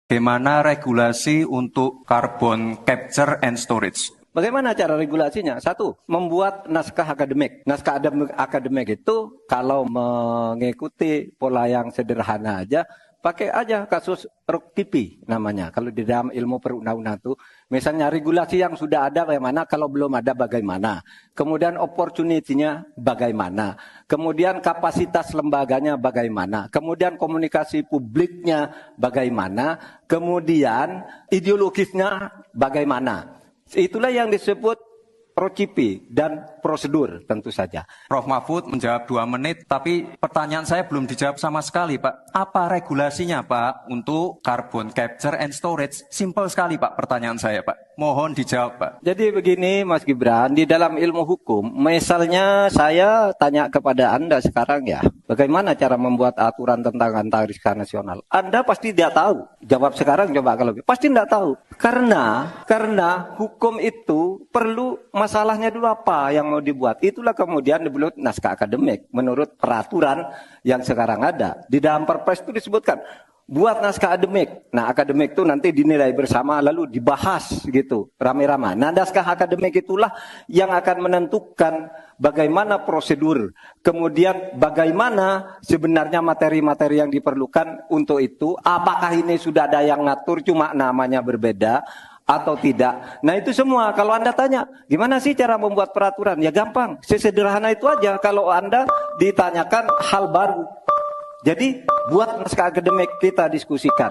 Bagaimana regulasi untuk carbon capture and storage? Bagaimana cara regulasinya? Satu, membuat naskah akademik. Naskah akademik itu kalau mengikuti pola yang sederhana aja, pakai aja kasus RUK-TIPI namanya. Kalau di dalam ilmu perundang-undangan itu, misalnya regulasi yang sudah ada bagaimana, kalau belum ada bagaimana. Kemudian opportunity-nya bagaimana. Kemudian kapasitas lembaganya bagaimana. Kemudian komunikasi publiknya bagaimana. Kemudian ideologisnya bagaimana. Itulah yang disebut ProCipi dan prosedur tentu saja. Prof. Mahfud menjawab 2 menit, tapi pertanyaan saya belum dijawab sama sekali, Pak. Apa regulasinya, Pak, untuk carbon capture and storage? Simpel sekali, Pak, pertanyaan saya, Pak. Mohon dijawab, Pak. Jadi begini, Mas Gibran, di dalam ilmu hukum, misalnya saya tanya kepada Anda sekarang ya, bagaimana cara membuat aturan tentang antariksa nasional? Anda pasti tidak tahu. Jawab sekarang coba kalau pasti tidak tahu. Karena hukum itu perlu masalahnya dulu apa yang mau dibuat. Itulah kemudian dibuat naskah akademik menurut peraturan yang sekarang ada. Di dalam Perpres itu disebutkan buat naskah akademik. Nah, akademik itu nanti dinilai bersama lalu dibahas gitu, rame-rame. Nah, naskah akademik itulah yang akan menentukan bagaimana prosedur, kemudian bagaimana sebenarnya materi-materi yang diperlukan untuk itu. Apakah ini sudah ada yang ngatur cuma namanya berbeda atau tidak. Nah, itu semua kalau Anda tanya, gimana sih cara membuat peraturan? Ya gampang, sesederhana itu aja kalau Anda ditanyakan hal baru. Jadi buat naskah akademik kita diskusikan.